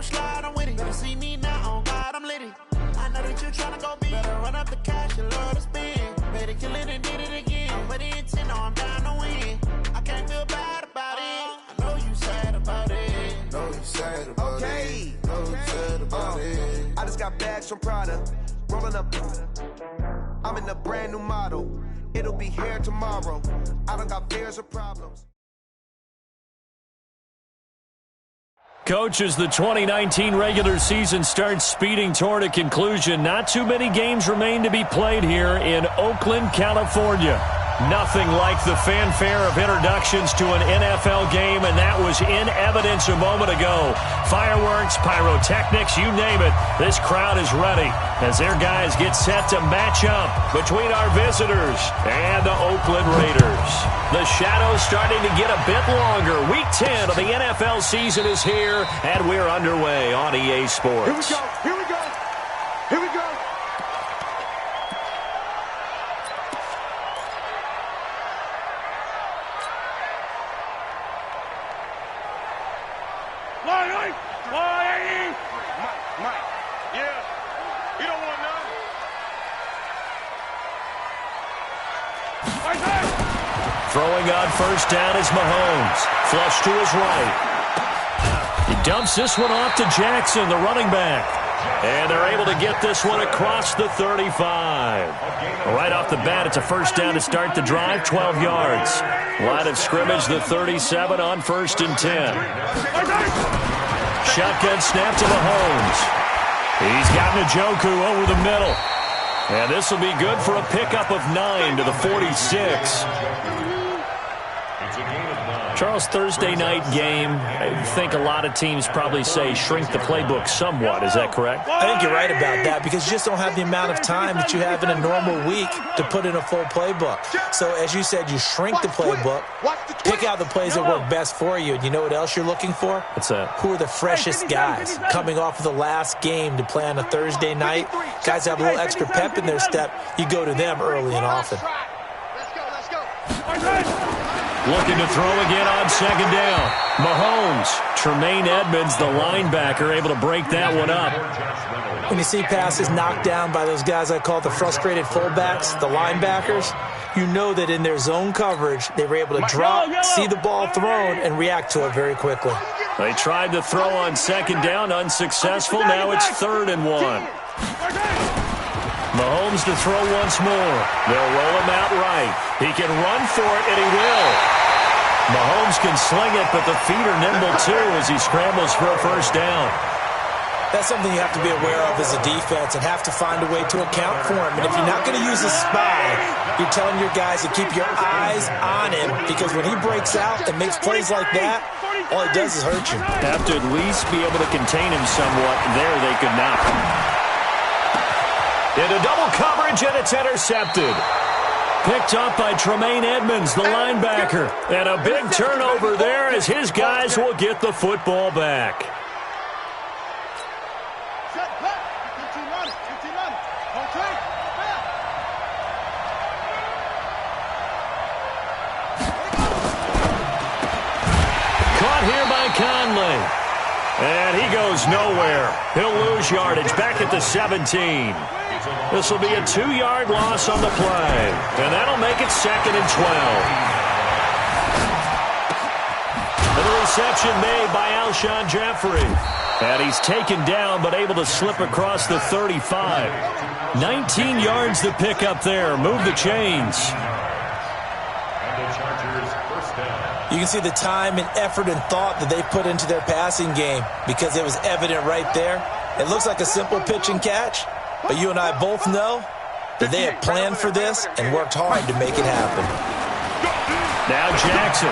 slide, I'm with it. Better see me now, on God, I'm litty. I know that you're trying to go big. Better run up the cash, you love to spend. Better kill it and did it again. But the intent, no, I'm down to win. I can't feel bad about it. I know you sad about it. Know you sad about it. Know you sad about it. I just got bags from Prada. Rolling up. I'm in a brand new model. It'll be here tomorrow. I don't got fears or problems. Coach, as the 2019 regular season starts speeding toward a conclusion, not too many games remain to be played here in Oakland, California. Nothing like the fanfare of introductions to an NFL game, and that was in evidence a moment ago. Fireworks, pyrotechnics, you name it. This crowd is ready as their guys get set to match up between our visitors and the Oakland Raiders. The shadows starting to get a bit longer. Week 10 of the NFL season is here, and we're underway on EA Sports. Here we go. Here we go. Here we go. Mike, yeah, you don't want none. Throwing on first down is Mahomes. Flush to his right. He dumps this one off to Jackson, the running back. And they're able to get this one across the 35. Right off the bat, it's a first down to start the drive, 12 yards. Line of scrimmage, the 37 on 1st and 10. Shotgun snap to Mahomes. He's got Njoku over the middle. And this will be good for a pickup of 9 to the 46. Charles, Thursday night game, I think a lot of teams probably say shrink the playbook somewhat. Is that correct? I think you're right about that because you just don't have the amount of time that you have in a normal week to put in a full playbook. So, as you said, you shrink the playbook, pick out the plays that work best for you. And you know what else you're looking for? What's that? Who are the freshest guys coming off of the last game to play on a Thursday night? Guys have a little extra pep in their step. You go to them early and often. Let's go. Looking to throw again on second down. Mahomes, Tremaine Edmonds, the linebacker, able to break that one up. When you see passes knocked down by those guys I call the frustrated fullbacks, the linebackers, you know that in their zone coverage, they were able to drop, see the ball thrown, and react to it very quickly. They tried to throw on second down, unsuccessful. Now it's 3rd and 1. Mahomes to throw once more. They'll roll him out right. He can run for it, and he will. Mahomes can sling it, but the feet are nimble too as he scrambles for a first down. That's something you have to be aware of as a defense and have to find a way to account for him. And if you're not going to use a spy, you're telling your guys to keep your eyes on him because when he breaks out and makes plays like that, all he does is hurt you. Have to at least be able to contain him somewhat. There they could not. Into double coverage, and it's intercepted. Picked up by Tremaine Edmonds, the linebacker. And a big turnover there as his guys will get the football back. Caught here by Conley. And he goes nowhere. He'll lose yardage back at the 17. This will be a 2-yard loss on the play. And that'll make it 2nd and 12. And the reception made by Alshon Jeffrey. And he's taken down but able to slip across the 35. 19 yards to pick up there. Move the chains. You can see the time and effort and thought that they put into their passing game because it was evident right there. It looks like a simple pitch and catch, but you and I both know that they have planned for this and worked hard to make it happen. Now Jackson.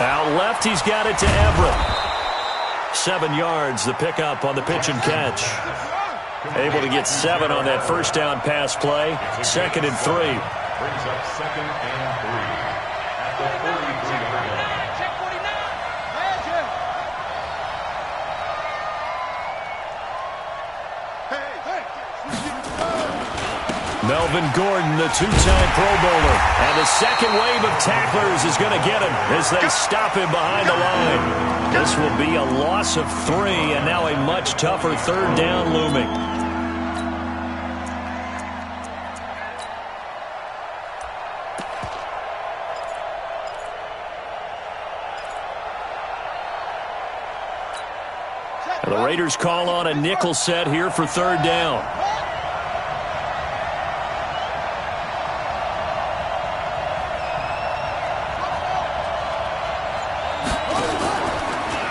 Out left, he's got it to Everett. 7 yards, the pickup on the pitch and catch. Able to get 7 on that first down pass play. 2nd and 3. Brings up 2nd and 3 at the 43-yard line. Melvin Gordon, the two-time Pro Bowler. And the second wave of tacklers is going to get him as they stop him behind the line. This will be a loss of 3, and now a much tougher third down looming. And the Raiders call on a nickel set here for third down.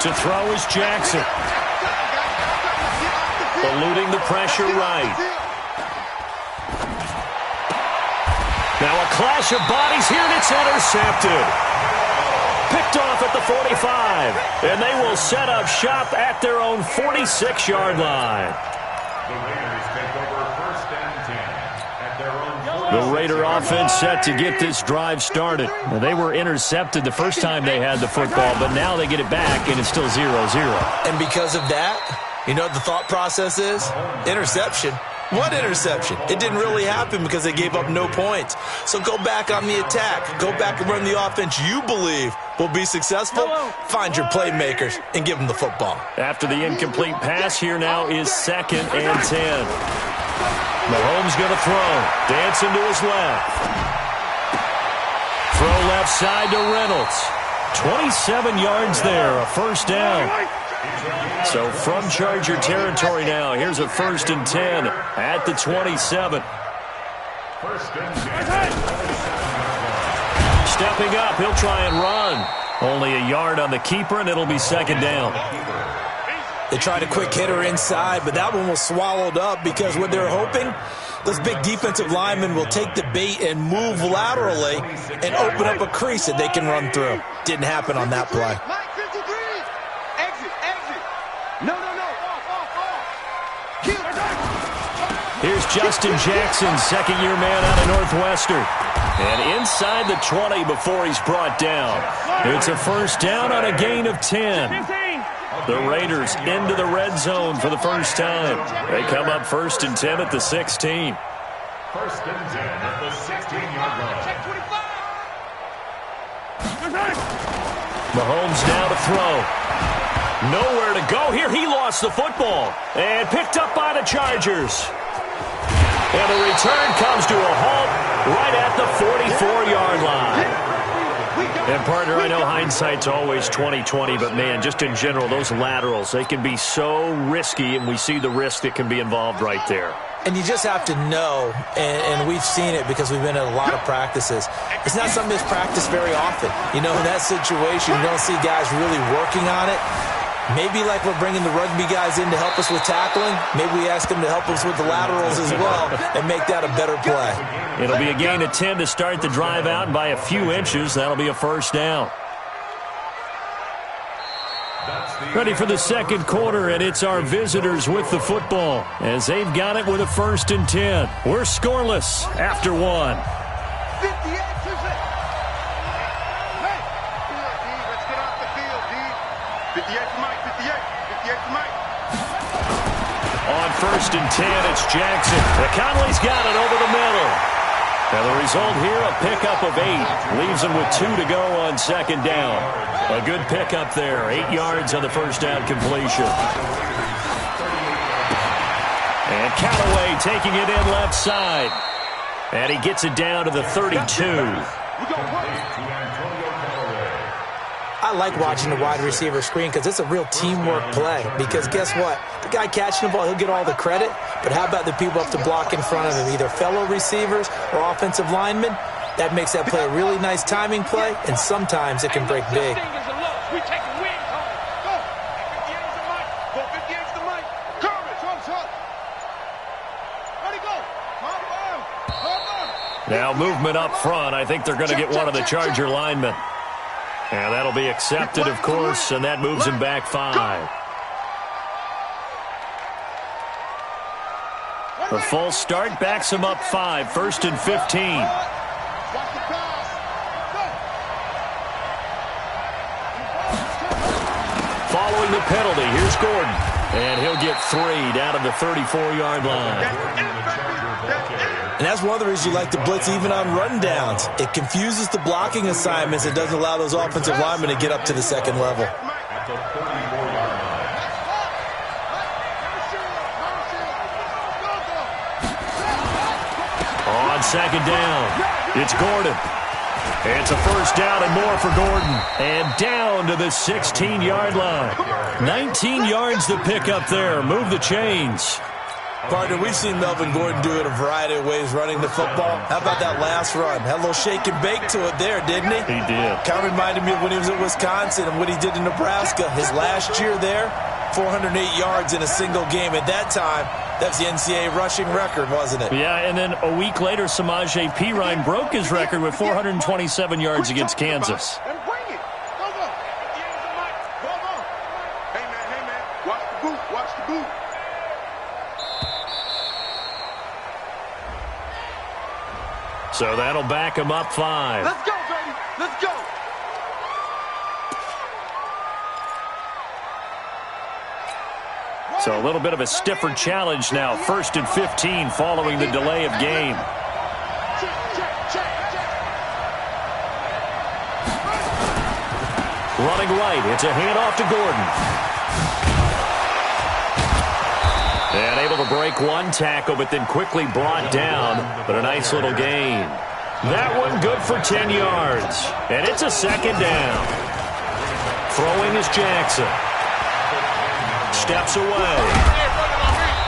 To throw is Jackson. Eluding the pressure right. Now a clash of bodies here, and it's intercepted. Picked off at the 45, and they will set up shop at their own 46-yard line. The Raiders take over 1st and 10 at their own. The Raider offense set to get this drive started. Now, they were intercepted the first time they had the football, but now they get it back, and it's still 0-0. And because of that, you know what the thought process is? Interception. What interception? It didn't really happen because they gave up no points. So go back on the attack. Go back and run the offense you believe will be successful. Find your playmakers and give them the football. After the incomplete pass, here now is 2nd and 10. Mahomes going to throw. Dancing to his left. Throw left side to Reynolds. 27 yards there, a first down. So from Charger territory now, here's a 1st and 10 at the 27. 1st and 10. Stepping up, he'll try and run. Only a yard on the keeper, and it'll be 2nd down. They tried a quick hitter inside, but that one was swallowed up because what they're hoping, those big defensive linemen will take the bait and move laterally and open up a crease that they can run through. Didn't happen on that play. Here's Justin Jackson, second-year man out of Northwestern. And inside the 20 before he's brought down. It's a first down on a gain of 10. The Raiders into the red zone for the first time. They come up 1st and 10 at the 16. 1st and 10 at the 16-yard line. Mahomes now to throw. Nowhere to go here. He lost the football. And picked up by the Chargers. And the return comes to a halt right at the 44-yard line. And, partner, I know hindsight's always 20/20, but, man, just in general, those laterals, they can be so risky, and we see the risk that can be involved right there. And you just have to know, and we've seen it because we've been at a lot of practices. It's not something that's practiced very often. You know, in that situation, you don't see guys really working on it. Maybe like we're bringing the rugby guys in to help us with tackling, maybe we ask them to help us with the laterals as well and make that a better play. It'll be a gain of 10 to start the drive out, and by a few inches, that'll be a first down. Ready for the second quarter, and it's our visitors with the football as they've got it with a 1st and 10. We're scoreless after 1. On 1st and 10, it's Jackson. Conley's got it over the middle. And the result here, a pickup of 8. Leaves him with 2 to go on 2nd down. A good pickup there. 8 yards on the first down completion. And Callaway taking it in left side. And he gets it down to the 32. I like watching the wide receiver screen because it's a real teamwork play. Because guess what? The guy catching the ball, he'll get all the credit. But how about the people up to block in front of him, either fellow receivers or offensive linemen? That makes that play a really nice timing play, and sometimes it can break big. Now movement up front. I think they're going to get one of the Charger linemen. And that'll be accepted, of course, and that moves him back 5. The full start backs him up 5, 1st and 15. Following the penalty, here's Gordon. And he'll get 3 down to the 34-yard line. And that's one of the reasons you like to blitz even on rundowns. It confuses the blocking assignments and doesn't allow those offensive linemen to get up to the second level. At the 34-yard line. On second down, it's Gordon. It's a first down and more for Gordon. And down to the 16-yard line. 19 yards to pick up there. Move the chains. Partner, we've seen Melvin Gordon do it a variety of ways running the football. How about that last run? Had a little shake and bake to it there, didn't he? He did. Kind of reminded me of when he was at Wisconsin and what he did in Nebraska. His last year there, 408 yards in a single game. At that time, that's the NCAA rushing record, wasn't it? Yeah, and then a week later, Samaje Perine broke his record with 427 yards against Kansas. And bring it. Go. Hey, man. Watch the boot. So that'll back him up 5. Let's go, baby. Let's go. So a little bit of a stiffer challenge now. 1st and 15 following the delay of game. Running right. It's a handoff to Gordon. And able to break one tackle, but then quickly brought down. But a nice little gain. That one good for 10 yards. And it's a second down. Throwing is Jackson. Steps away.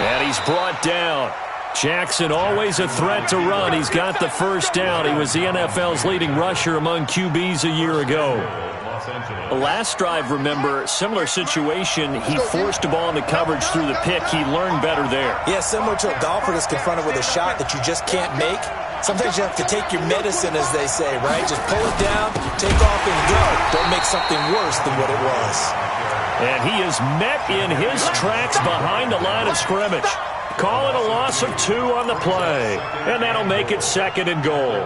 And he's brought down. Jackson always a threat to run. He's got the first down. He was the NFL's leading rusher among QBs a year ago. Last drive, remember, similar situation. He forced a ball into coverage through the pick. He learned better there. Yeah, similar to a golfer that's confronted with a shot that you just can't make. Sometimes you have to take your medicine, as they say, right? Just pull it down, take off, and go. Don't make something worse than what it was. And he is met in his tracks behind the line of scrimmage. Call it a loss of 2 on the play. And that'll make it 2nd and goal.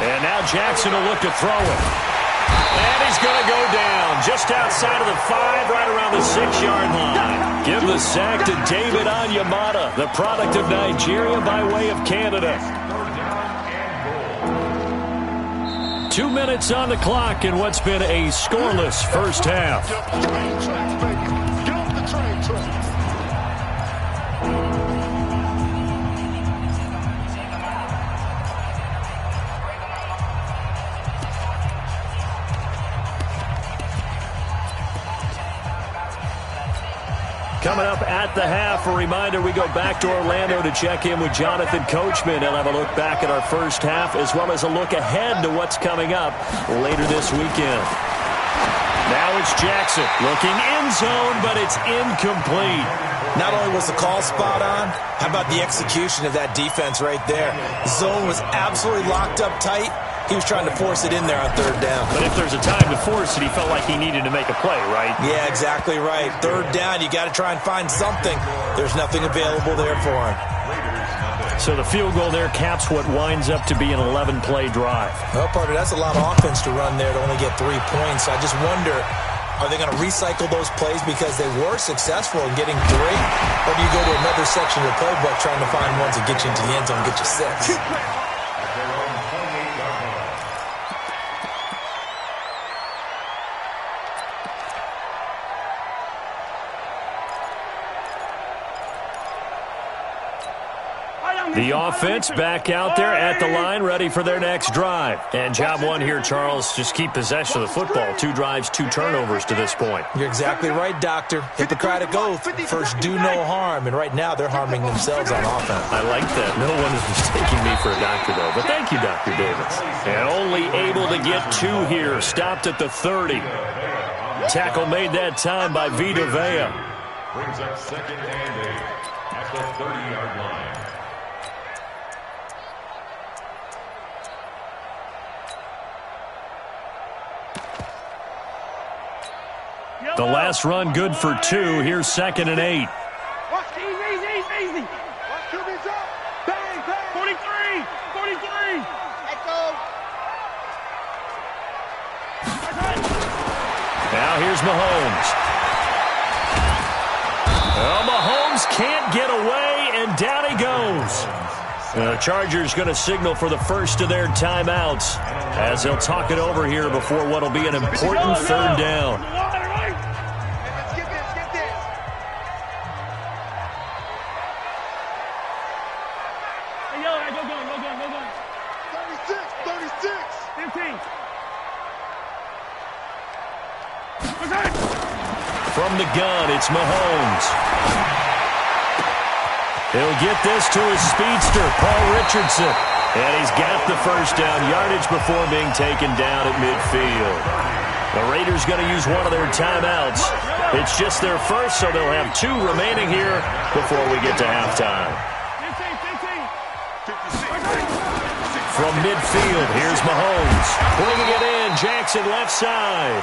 And now Jackson will look to throw it. And he's going to go down just outside of the 5, right around the 6-yard line. Give the sack to David Onyemata, the product of Nigeria by way of Canada. 2 minutes on the clock in what's been a scoreless first half. Coming up at the half, a reminder, we go back to Orlando to check in with Jonathan Coachman. He'll have a look back at our first half as well as a look ahead to what's coming up later this weekend. Now it's Jackson looking in zone, but it's incomplete. Not only was the call spot on, how about the execution of that defense right there? Zone was absolutely locked up tight. He was trying to force it in there on 3rd down. But if there's a time to force it, he felt like he needed to make a play, right? Yeah, exactly right. 3rd down, you got to try and find something. There's nothing available there for him. So the field goal there caps what winds up to be an 11-play drive. Well, partner, that's a lot of offense to run there to only get 3 points. I just wonder, are they going to recycle those plays because they were successful in getting 3? Or do you go to another section of the playbook trying to find ones that get you into the end zone and get you 6? The offense back out there at the line, ready for their next drive. And job 1 here, Charles, just keep possession of the football. 2 drives, 2 turnovers to this point. You're exactly right, Doctor. Hippocratic oath. First, do no harm. And right now, they're harming themselves on offense. I like that. No one is mistaking me for a doctor, though. But thank you, Dr. Davis. And only able to get 2 here. Stopped at the 30. Tackle made that time by Vita Vea. Brings up 2nd and 8 at the 30-yard line. The The last run good for 2. Here's 2nd and 8. Easy. 43. Now here's Mahomes. Well, Mahomes can't get away, and down he goes. The Chargers going to signal for the first of their timeouts as they'll talk it over here before what will be an important 3rd down. Let's get this. Hey, yo, go gun. 36. 15. From the gun, it's Mahomes. He'll get this to his speedster, Paul Richardson. And he's got the first down yardage before being taken down at midfield. The Raiders going to use one of their timeouts. It's just their first, so they'll have 2 remaining here before we get to halftime. 15. From midfield, here's Mahomes. Bringing it in, Jackson left side.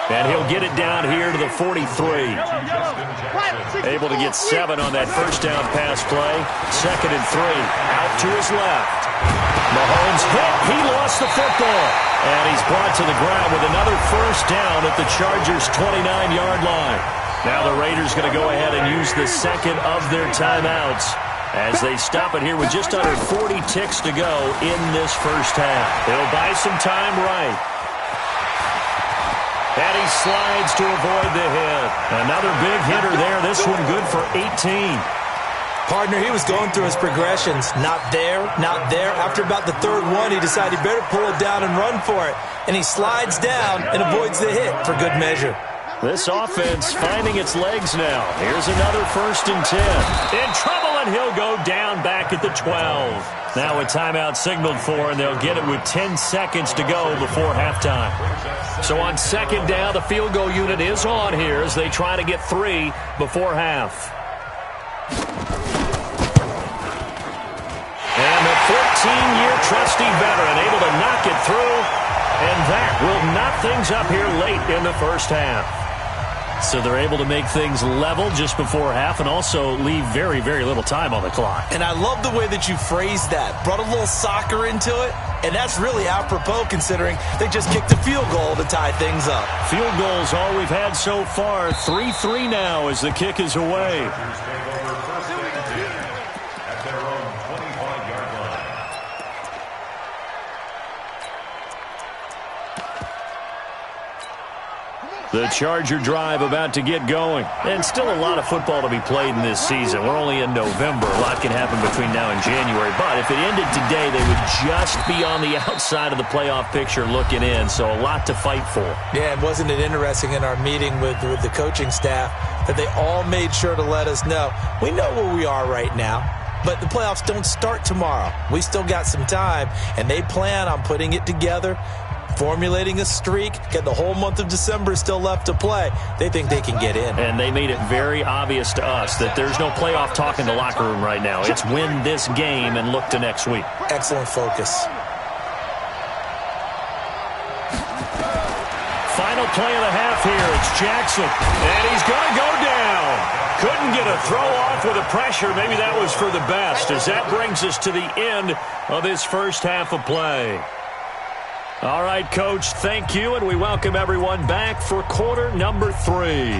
And he'll get it down here to the 43. Able to get 7 on that first down pass play. 2nd and 3. Out to his left. Mahomes hit. He lost the football. And he's brought to the ground with another first down at the Chargers' 29-yard line. Now the Raiders going to go ahead and use the second of their timeouts as they stop it here with just under 40 ticks to go in this first half. They'll buy some time right. And he slides to avoid the hit. Another big hitter there. This one good for 18. Partner, he was going through his progressions. Not there. After about the 3rd one, he decided he better pull it down and run for it. And he slides down and avoids the hit for good measure. This offense finding its legs now. Here's another 1st and 10. In trouble, and he'll go down back at the 12. Now a timeout signaled for, and they'll get it with 10 seconds to go before halftime. So on 2nd down, the field goal unit is on here as they try to get 3 before half. And the 14-year trusty veteran able to knock it through, and that will knock things up here late in the first half. So they're able to make things level just before half and also leave very, very little time on the clock. And I love the way that you phrased that. Brought a little soccer into it, and that's really apropos considering they just kicked a field goal to tie things up. Field goals all we've had so far. 3-3 now as the kick is away. The Charger drive about to get going. And still a lot of football to be played in this season. We're only in November. A lot can happen between now and January. But if it ended today, they would just be on the outside of the playoff picture looking in. So a lot to fight for. Yeah, and wasn't it interesting in our meeting with the coaching staff that they all made sure to let us know, we know where we are right now. But the playoffs don't start tomorrow. We still got some time. And they plan on putting it together, formulating a streak, get the whole month of December still left to play. They think they can get in. And they made it very obvious to us that there's no playoff talk in the locker room right now. It's win this game and look to next week. Excellent focus. Final play of the half here. It's Jackson. And he's going to go down. Couldn't get a throw off with the pressure. Maybe that was for the best as that brings us to the end of this first half of play. All right, Coach, thank you, and we welcome everyone back for quarter number 3.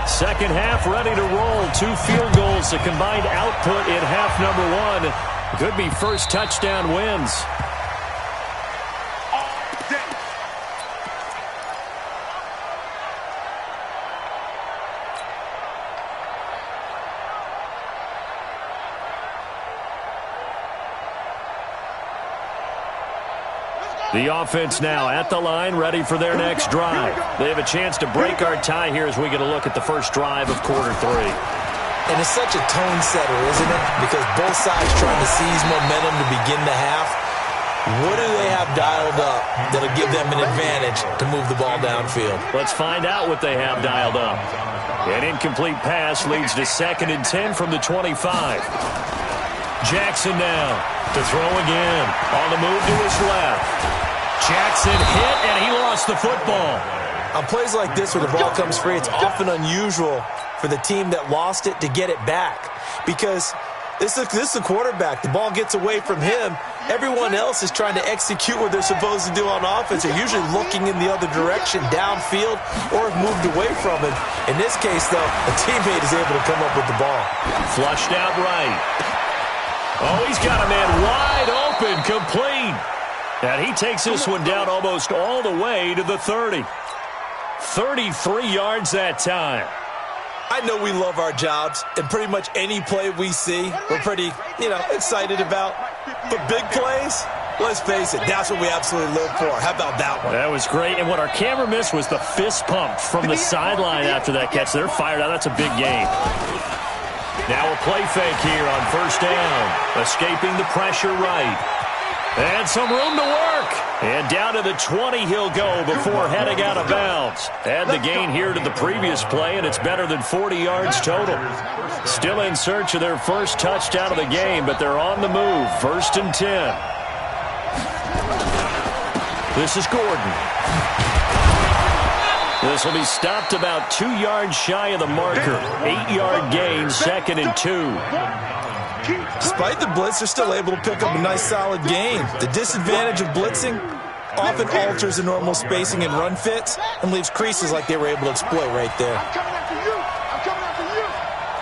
Second half ready to roll. 2 field goals, the combined output in half number 1. Could be first touchdown wins. The offense now at the line, ready for their next drive. They have a chance to break our tie here as we get a look at the first drive of quarter 3. And it's such a tone setter, isn't it? Because both sides trying to seize momentum to begin the half. What do they have dialed up that'll give them an advantage to move the ball downfield? Let's find out what they have dialed up. An incomplete pass leads to 2nd and 10 from the 25. Jackson now to throw again. On the move to his left. Jackson hit, and he lost the football. On plays like this where the ball comes free, it's often unusual for the team that lost it to get it back. Because this is the quarterback. The ball gets away from him. Everyone else is trying to execute what they're supposed to do on offense. They're usually looking in the other direction, downfield, or have moved away from him. In this case, though, a teammate is able to come up with the ball. Flushed out right. Oh, he's got a man wide open, complete. And he takes this one down almost all the way to the 30. 33 yards that time. I know we love our jobs, and pretty much any play we see, we're pretty, excited about. But big plays, let's face it, that's what we absolutely live for. How about that one? That was great, and what our camera missed was the fist pump from the sideline after that catch. They're fired out. That's a big game. Now a play fake here on 1st down. Escaping the pressure right. And some room to work. And down to the 20 he'll go before heading out of bounds. Add the gain here to the previous play, and it's better than 40 yards total. Still in search of their first touchdown of the game, but they're on the move. 1st and 10. This is Gordon. This will be stopped about 2 yards shy of the marker. 8-yard gain, 2nd and 2. Despite the blitz, they're still able to pick up a nice solid gain. The disadvantage of blitzing often alters the normal spacing and run fits and leaves creases like they were able to exploit right there. I'm coming after you. I'm coming after you.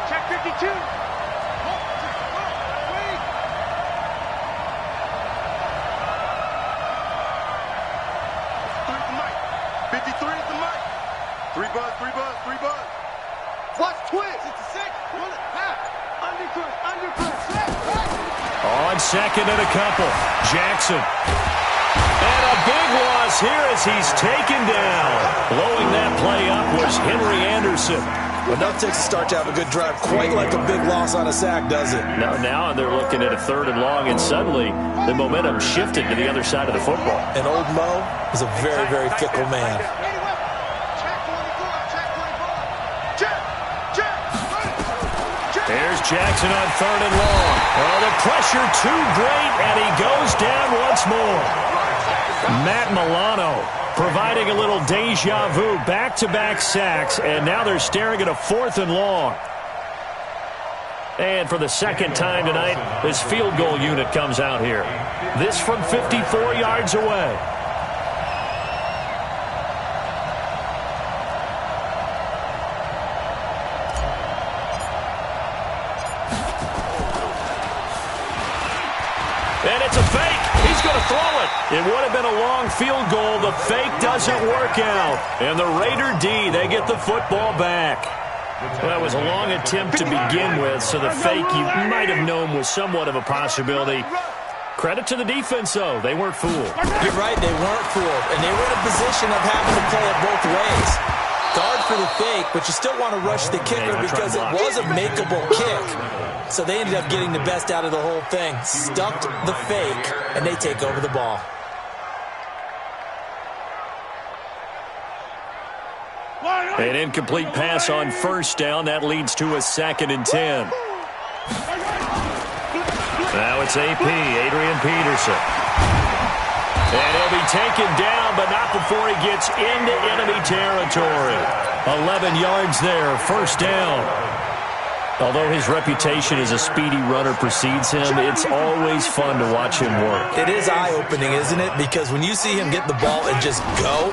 Check 52. On 2nd and a couple, Jackson. And a big loss here as he's taken down. Blowing that play up was Henry Anderson. Enough takes a start to have a good drive, quite like a big loss on a sack, does it? Now they're looking at a 3rd and long, and suddenly the momentum shifted to the other side of the football. And old Mo is a very, very fickle man. There's Jackson on 3rd and long. Oh, the pressure too great, and he goes down once more. Matt Milano providing a little deja vu, back-to-back sacks, and now they're staring at a 4th and long. And for the 2nd time tonight, this field goal unit comes out here. This from 54 yards away. And it's a fake. He's going to throw it. It would have been a long field goal. The fake doesn't work out. And the Raider D, they get the football back. Well, that was a long attempt to begin with, so the fake you might have known was somewhat of a possibility. Credit to the defense, though. They weren't fooled. You're right, they weren't fooled. And they were in a position of having to play it both ways. Guard for the fake, but you still want to rush the kicker because it was a makeable kick. So they ended up getting the best out of the whole thing. Stuffed the fake, and they take over the ball. An incomplete pass on 1st down. That leads to a 2nd and 10. Now it's AP, Adrian Peterson. And he'll be taken down, but not before he gets into enemy territory. 11 yards there, 1st down. Although his reputation as a speedy runner precedes him, it's always fun to watch him work. It is eye-opening, isn't it? Because when you see him get the ball and just go,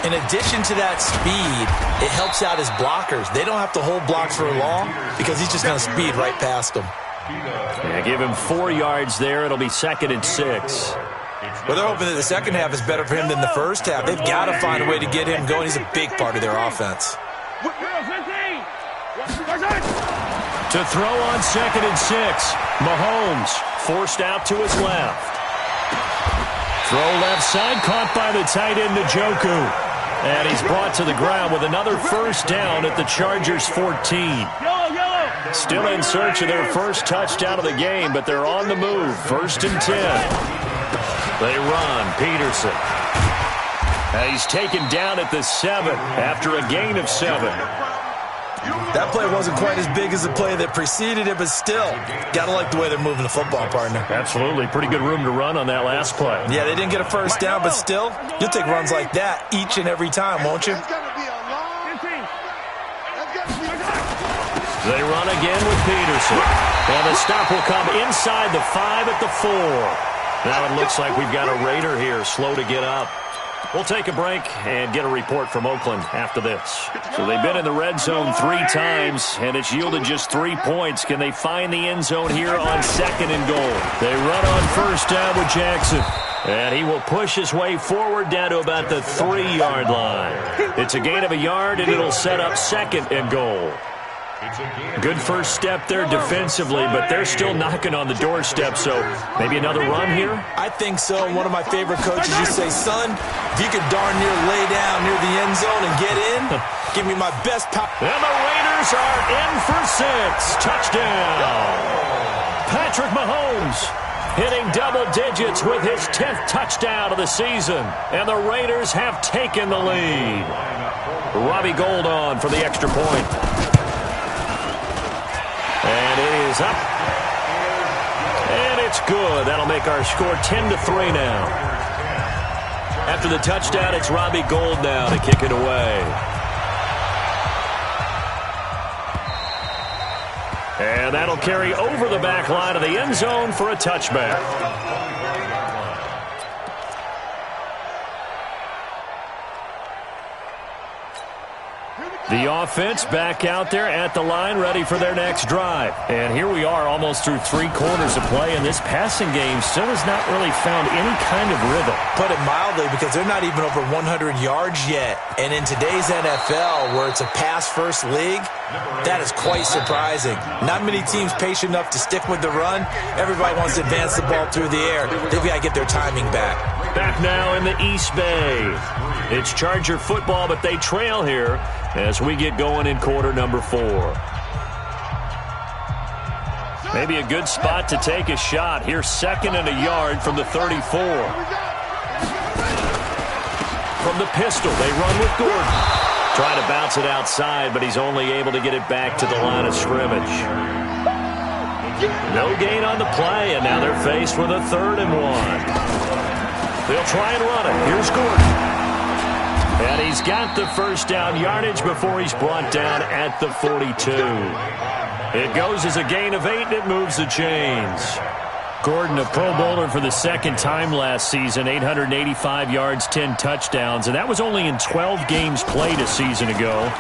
in addition to that speed, it helps out his blockers. They don't have to hold blocks for long because he's just going to speed right past them. Yeah, give him 4 yards there. It'll be 2nd and 6. Well, they're hoping that the second half is better for him than the first half. They've got to find a way to get him going. He's a big part of their offense. To throw on 2nd and 6. Mahomes forced out to his left. Throw left side, caught by the tight end Njoku. And he's brought to the ground with another 1st down at the Chargers' 14. Still in search of their first touchdown of the game, but they're on the move. 1st and 10. They run. Peterson. He's taken down at the 7 after a gain of 7. That play wasn't quite as big as the play that preceded it, but still, got to like the way they're moving the football, partner. Absolutely. Pretty good room to run on that last play. Yeah, they didn't get a first down, but still, you'll take runs like that each and every time, won't you? They run again with Peterson. And the stop will come inside the 5 at the 4. Now it looks like we've got a Raider here, slow to get up. We'll take a break and get a report from Oakland after this. So they've been in the red zone 3 times, and it's yielded just 3 points. Can they find the end zone here on 2nd and goal? They run on first down with Jackson. And he will push his way forward down to about the 3-yard line. It's a gain of a yard, and it'll set up 2nd and goal. Good first step there defensively, but they're still knocking on the doorstep, so maybe another run here? I think so. One of my favorite coaches used to say, son, if you could darn near lay down near the end zone and get in, give me my best power. And the Raiders are in for 6. Touchdown. Patrick Mahomes hitting double digits with his 10th touchdown of the season, and the Raiders have taken the lead. Robbie Gould on for the extra point. And it is up. And it's good. That'll make our score 10-3 now. After the touchdown, it's Robbie Gould now to kick it away. And that'll carry over the back line of the end zone for a touchback. The offense back out there at the line, ready for their next drive. And here we are almost through 3 quarters of play, and this passing game still has not really found any kind of rhythm. Put it mildly, because they're not even over 100 yards yet. And in today's NFL, where it's a pass-first league, that is quite surprising. Not many teams patient enough to stick with the run. Everybody wants to advance the ball through the air. They've got to get their timing back. Back now in the East Bay. It's Charger football, but they trail here as we get going in quarter number 4. Maybe a good spot to take a shot. Here's 2nd and a yard from the 34. From the pistol, they run with Gordon. Try to bounce it outside, but he's only able to get it back to the line of scrimmage. No gain on the play, and now they're faced with a 3rd and 1. They'll try and run it. Here's Gordon. And he's got the first down yardage before he's brought down at the 42. It goes as a gain of 8, and it moves the chains. Gordon, a Pro Bowler for the 2nd time last season, 885 yards, 10 touchdowns, and that was only in 12 games played a season ago.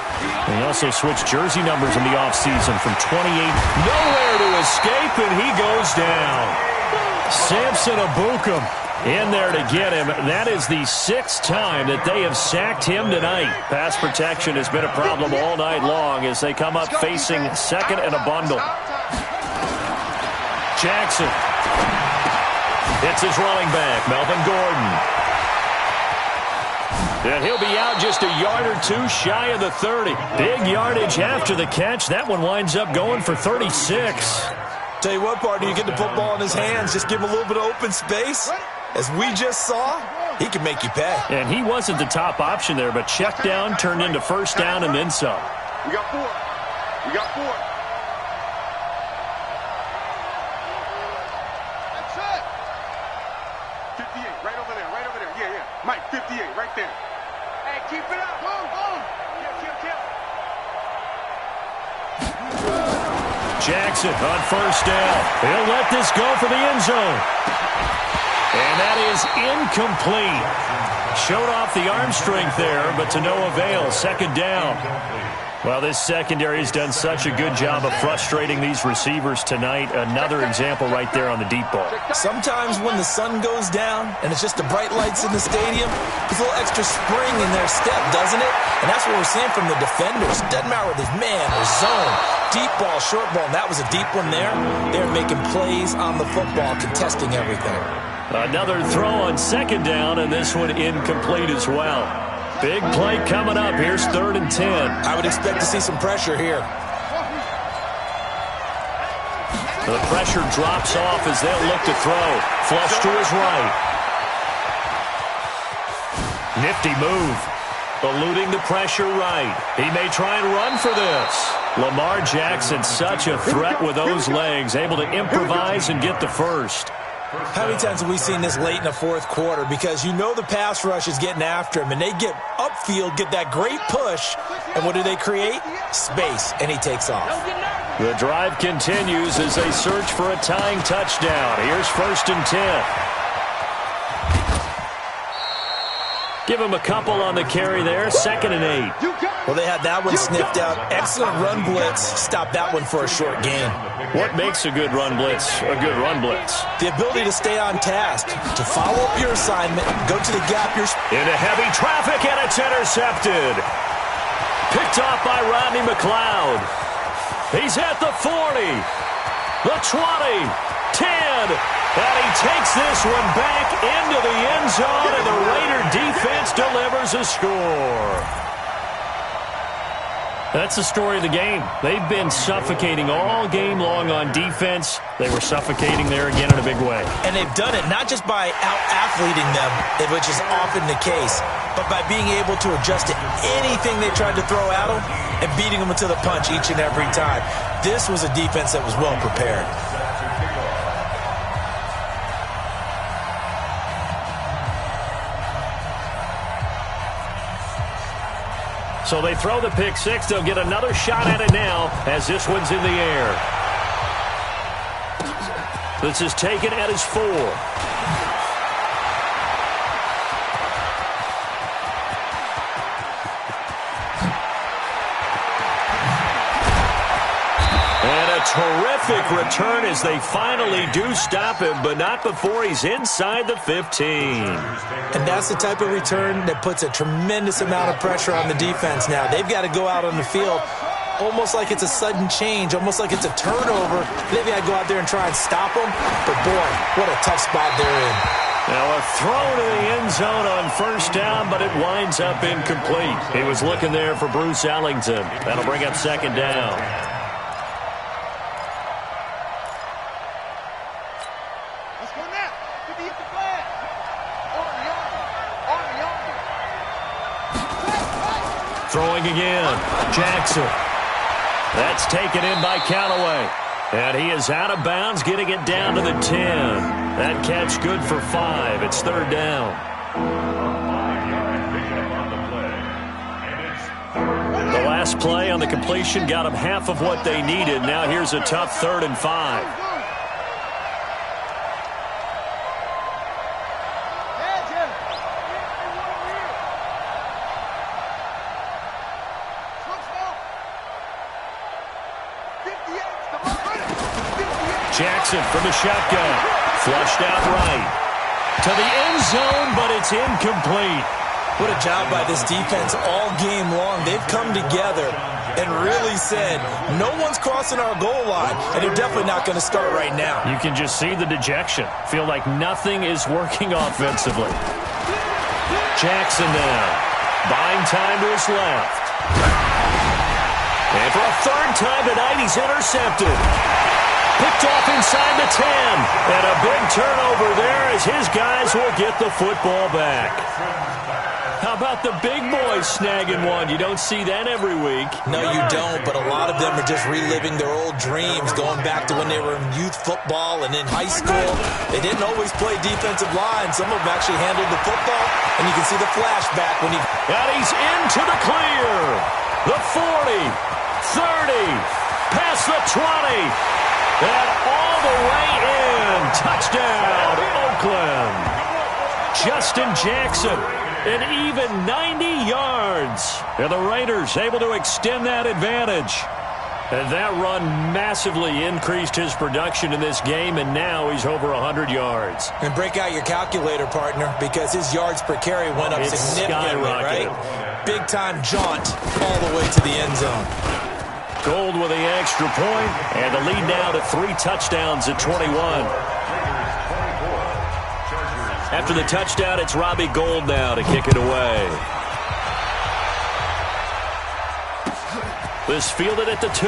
And he also switched jersey numbers in the offseason from 28. Nowhere to escape, and he goes down. Samson Ebukam in there to get him. That is the 6th time that they have sacked him tonight. Pass protection has been a problem all night long as they come up facing 2nd and a bundle. Jackson. It's his running back, Melvin Gordon. And he'll be out just a yard or 2 shy of the 30. Big yardage after the catch. That one winds up going for 36. Tell you what, partner, you get the football in his hands, just give him a little bit of open space. As we just saw, he can make you pay. And he wasn't the top option there, but check down turned into first down and then some. We got 4. We got 4. That's it. 58, right over there, right over there. Yeah, yeah. Mike, 58, right there. Hey, keep it up. Boom, boom. Kill. Jackson on first down. He'll let this go for the end zone. And that is incomplete. Showed off the arm strength there, but to no avail. 2nd down. Well, this secondary has done such a good job of frustrating these receivers tonight. Another example right there on the deep ball. Sometimes when the sun goes down and it's just the bright lights in the stadium, there's a little extra spring in their step, doesn't it? And that's what we're seeing from the defenders. Doesn't matter whether it's man or zone, deep ball, short ball. And that was a deep one there. They're making plays on the football, contesting everything. Another throw on 2nd down, and this one incomplete as well. Big play coming up. Here's 3rd and 10. I would expect to see some pressure here. The pressure drops off as they'll look to throw. Flush to his right. Nifty move. Eluding the pressure right. He may try and run for this. Lamar Jackson, such a threat with those legs, able to improvise and get the first. How many times have we seen this late in the fourth quarter? Because you know the pass rush is getting after him, and they get upfield, get that great push, and what do they create? Space, and he takes off. The drive continues as they search for a tying touchdown. Here's 1st and 10. Give him a couple on the carry there. 2nd and 8. Well, they had that one sniffed out. Excellent run blitz. Stop that one for a short gain. What makes a good run blitz a good run blitz? The ability to stay on task, to follow up your assignment, go to the gap you're... Into heavy traffic, and it's intercepted. Picked off by Rodney McLeod. He's at the 40, the 20, 10, and he takes this one back into the end zone, and the Raider defense delivers a score. That's the story of the game. They've been suffocating all game long on defense. They were suffocating there again in a big way. And they've done it not just by out-athleting them, which is often the case, but by being able to adjust to anything they tried to throw at them and beating them to the punch each and every time. This was a defense that was well prepared. So they throw the pick six. They'll get another shot at it now as this one's in the air. This is taken at his 4. Terrific return as they finally do stop him, but not before he's inside the 15. And that's the type of return that puts a tremendous amount of pressure on the defense now. They've got to go out on the field almost like it's a sudden change, almost like it's a turnover. They've got to go out there and try and stop them. But, boy, what a tough spot they're in. Now a throw to the end zone on 1st down, but it winds up incomplete. He was looking there for Bruce Ellington. That'll bring up 2nd down. Throwing again. Jackson. That's taken in by Callaway. And he is out of bounds, getting it down to the 10. That catch good for 5. It's 3rd down. The last play on the completion got them half of what they needed. Now here's a tough 3rd and 5. Jackson from the shotgun. Flushed out right. To the end zone, but it's incomplete. What a job by this defense all game long. They've come together and really said, no one's crossing our goal line, and they're definitely not going to start right now. You can just see the dejection. Feel like nothing is working offensively. Jackson now. Buying time to his left. And for a 3rd time tonight, he's intercepted. Picked off inside the 10. And a big turnover there as his guys will get the football back. How about the big boys snagging one? You don't see that every week. No, you don't, but a lot of them are just reliving their old dreams, going back to when they were in youth football and in high school. They didn't always play defensive line. Some of them actually handled the football, and you can see the flashback when he... And he's into the clear. The 40, 30, past the 20. And all the way in. Touchdown, Oakland. Justin Jackson, an even 90 yards. And the Raiders able to extend that advantage. And that run massively increased his production in this game, and now he's over 100 yards. And break out your calculator, partner, because his yards per carry went up significantly, right? Big-time jaunt all the way to the end zone. Gold with the extra point, and the lead now to 3 touchdowns at 21. After the touchdown, it's Robbie Gould now to kick it away. This fielded at the 2.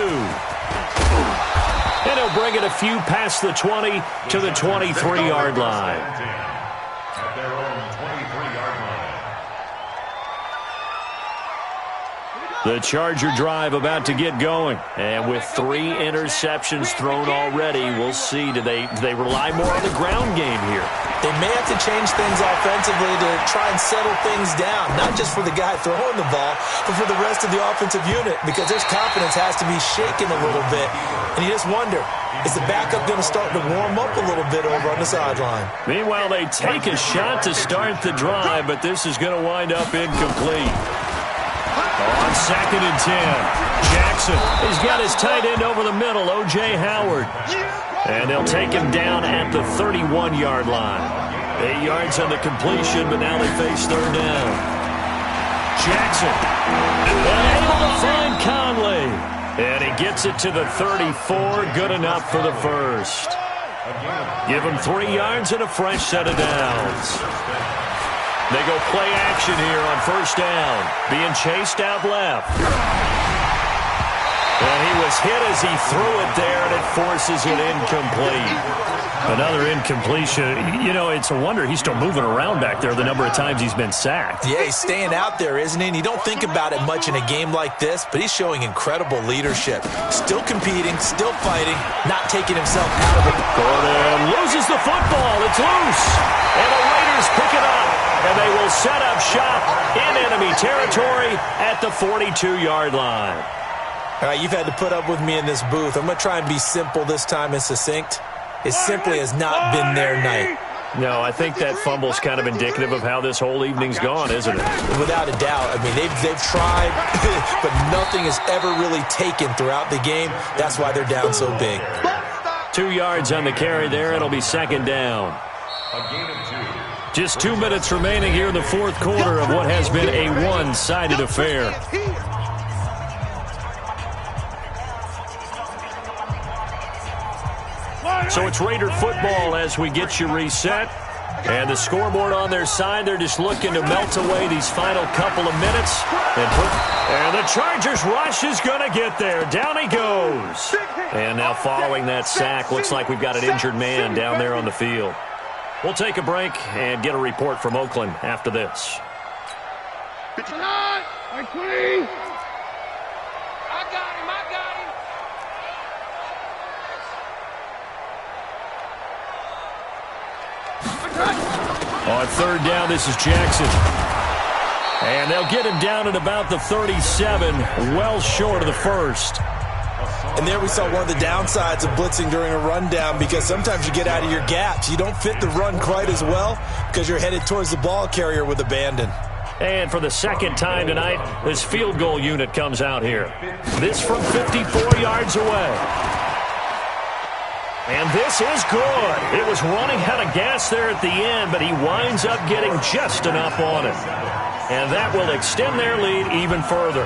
And he'll bring it a few past the 20 to the 23-yard line. At their own 23-yard line. The Charger drive about to get going. And with 3 interceptions thrown already, we'll see. Do they rely more on the ground game here? They may have to change things offensively to try and settle things down, not just for the guy throwing the ball, but for the rest of the offensive unit, because his confidence has to be shaken a little bit. And you just wonder, is the backup going to start to warm up a little bit over on the sideline? Meanwhile, they take a shot to start the drive, but this is going to wind up incomplete. On 2nd and 10, Jackson, he's got his tight end over the middle, O.J. Howard. And they'll take him down at the 31-yard line. 8 yards on the completion, but now they face 3rd down. Jackson, able to find Conley. And he gets it to the 34, good enough for the first. Give him 3 yards and a fresh set of downs. They go play action here on 1st down. Being chased out left. And he was hit as he threw it there, and it forces it incomplete. Another incompletion. You know, it's a wonder he's still moving around back there the number of times he's been sacked. Yeah, he's staying out there, isn't he? And you don't think about it much in a game like this, but he's showing incredible leadership. Still competing, still fighting, not taking himself out of it. Gordon loses the football. It's loose. And the Raiders pick it up. And they will set up shop in enemy territory at the 42-yard line. All right, you've had to put up with me in this booth. I'm going to try and be simple this time and succinct. It simply has not been their night. No, I think that fumble's kind of indicative of how this whole evening's gone, isn't it? Without a doubt. I mean, they've tried, but nothing is ever really taken throughout the game. That's why they're down so big. 2 yards on the carry there. It'll be 2nd down. Just 2 minutes remaining here in the 4th quarter of what has been a one-sided affair. So it's Raider football as we get you reset. And the scoreboard on their side, they're just looking to melt away these final couple of minutes. And the Chargers rush is going to get there. Down he goes. And now following that sack, looks like we've got an injured man down there on the field. We'll take a break and get a report from Oakland after this. On 3rd down, this is Jackson. And they'll get him down at about the 37, well short of the first. And there we saw one of the downsides of blitzing during a rundown, because sometimes you get out of your gaps. You don't fit the run quite as well because you're headed towards the ball carrier with abandon. And for the 2nd time tonight, this field goal unit comes out here. This from 54 yards away. And this is good. It was running out of gas there at the end, but he winds up getting just enough on it. And that will extend their lead even further.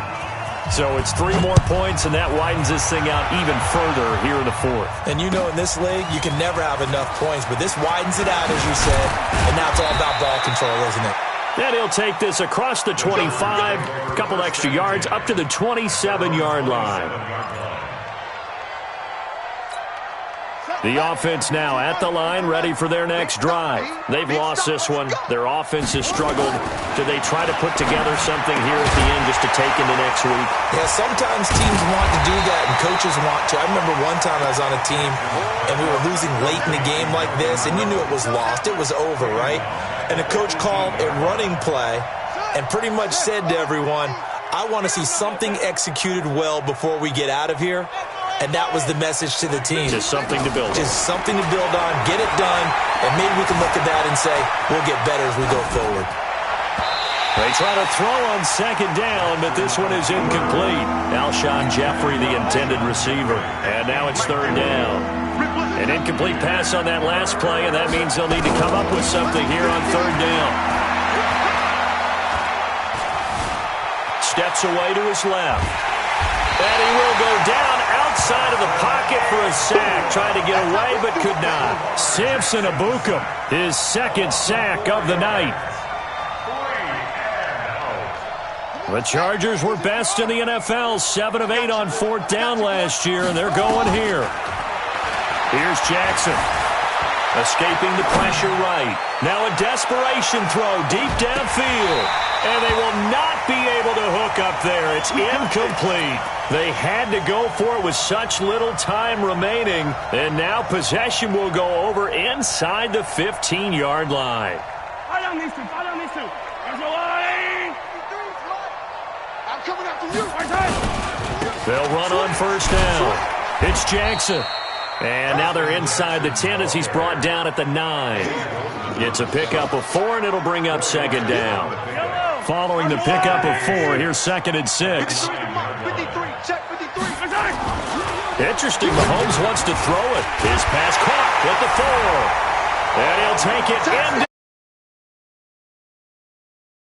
So it's 3 more points, and that widens this thing out even further here in the 4th. And you know, in this league, you can never have enough points, but this widens it out, as you said, and now it's all about ball control, isn't it? And he'll take this across the 25, a couple extra yards, up to the 27-yard line. The offense now at the line, ready for their next drive. They've lost this one. Their offense has struggled. Do they try to put together something here at the end just to take into next week? Yeah, sometimes teams want to do that, and coaches want to. I remember one time I was on a team, and we were losing late in the game like this, and you knew it was lost. It was over, right? And the coach called a running play and pretty much said to everyone, I want to see something executed well before we get out of here. And that was the message to the team. Just something to build on. Just something to build on, get it done, and maybe we can look at that and say, we'll get better as we go forward. They try to throw on 2nd down, but this one is incomplete. Alshon Jeffrey, the intended receiver. And now it's 3rd down. An incomplete pass on that last play, and that means they'll need to come up with something here on 3rd down. Steps away to his left. And he will go down outside of the pocket for a sack. Trying to get away, but could not. Samson Ebukam, his 2nd sack of the night. The Chargers were best in the NFL, 7 of 8 on 4th down last year, and they're going here. Here's Jackson. Escaping the pressure right. Now a desperation throw deep downfield. And they will not be able to hook up there. It's incomplete. They had to go for it with such little time remaining. And now possession will go over inside the 15-yard line. Fall down these two. There's a line. I'm coming after you. They'll run on first down. It's Jackson. And now they're inside the 10 as he's brought down at the 9. It's a pickup of 4, and it'll bring up second down. Following the pickup of 4, here's 2nd and 6. 53, check 53. Interesting, Mahomes wants to throw it. His pass caught with the 4. And he'll take it into